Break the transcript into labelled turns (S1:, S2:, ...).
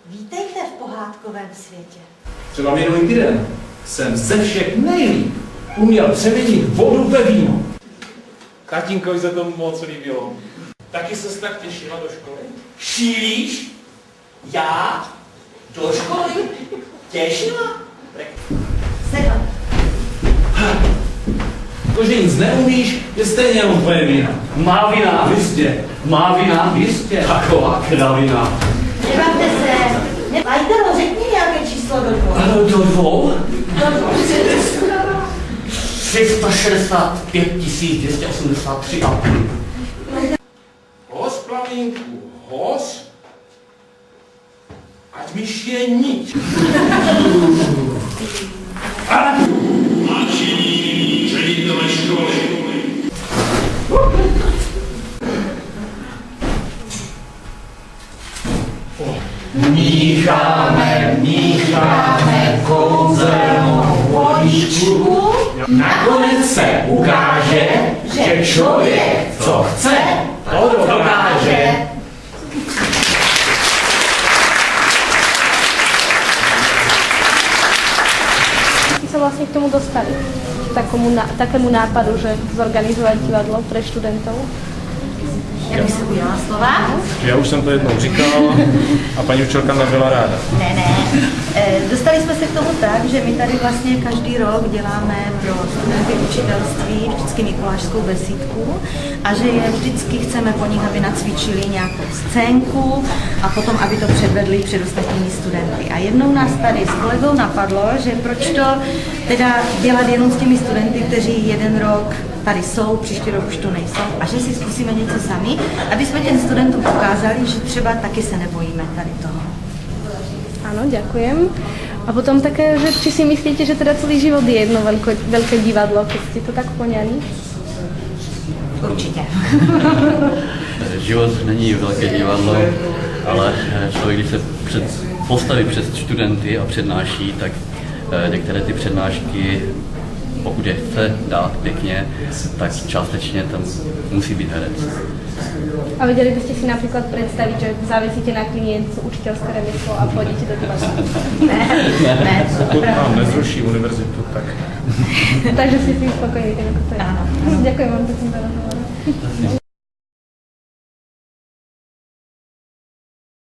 S1: Vítejte v pohádkovém světě.
S2: Třeba minulý týden jsem ze všech nejlíp uměl přeměnit vodu ve víno. Tatínkovi se to moc líbilo. Taky se tak těšila do školy?
S3: Šílíš? Já? Do školy? Těšila?
S1: Sedla.
S2: To, že nic neumíš, je stejně jenom tvoje vina.
S3: Má vina?
S2: Jistě.
S3: Má vina?
S2: Jistě.
S3: Taková kravina.
S1: Nebavte se. Majtelo, řekni nějaké číslo do dvou.
S3: Ano, do dvou?
S1: Do dvou.
S3: 365 283 a půl.
S2: Hos, plamínku, hos. Ať myš je nič.
S4: Vážení ředitele školy,
S3: Mícháme kouzelnou vodičku, nakonec se ukáže, že člověk, co chce, to dokáže.
S5: Sa vlastne k tomu dostali, takému nápadu, že zorganizovať divadlo pre študentov.
S1: Já bych se udělala slova.
S2: Já už jsem to jednou říkal a paní učitelka nebyla ráda.
S1: Ne. Dostali jsme se k tomu tak, že my tady vlastně každý rok děláme pro studenty učitelství vždycky mikulášskou besídku a že je vždycky chceme po nich, aby nacvičili nějakou scénku a potom, aby to předvedli před ostatními studenty. A jednou nás tady s kolegou napadlo, že proč to teda dělat jenom s těmi studenty, kteří jeden rok tady jsou, příští rok už tu nejsou, a že si zkusíme něco sami, aby jsme těm studentům ukázali, že třeba taky se nebojíme tady toho.
S5: Áno, ďakujem. A potom také, že či si myslíte, že teda celý život je jedno veľké divadlo, keď ste to tak poňali?
S1: Určitě.
S6: Život není velké divadlo, ale člověk, když se postaví před studenty a přednáší, tak některé ty přednášky, pokud je chce dát pěkně, tak částečně tam musí být herec.
S5: A vedeli by ste si napríklad predstaviť, že zavesíte na kliniec učiteľské remeslo a pôjdete do divadla?
S1: Ne.
S2: Pokud nám nezruší univerzitu, tak...
S5: Takže si s tým spokojní, tak ako to je.
S1: Áno.
S5: Ďakujem vám pekne za rozhovor.